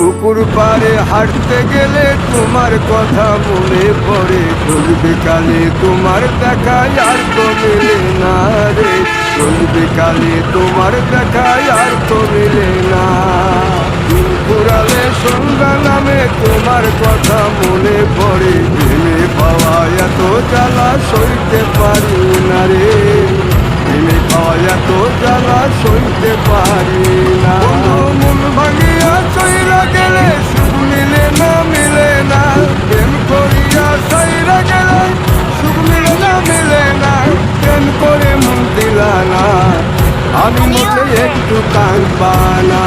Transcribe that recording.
পুকুর পাড়ে হাঁটতে গেলে তোমার কথা মনে পড়ে, রোজ বিকালে তোমার দেখা আর তো মিলে না রে, রোজ বিকালে তোমার দেখা আর তো মিলে না। পুরালে সন্ধ্যা নামে তোমার কথা মনে পড়ে, ভেবে পাওয়া এত জ্বালা সইতে পারি না রে, ভেবে পাওয়া এত জ্বালা সইতে পারি না। মন ভাঙিয়া চইলা গেলে সুখ মিলে না, মিলে না, প্রেম করিয়া চইলা গেলে সুখ মিলে না, মিলে না, প্রেম করে মন দিলা না, আমি মনে একটু কাঁদবা না।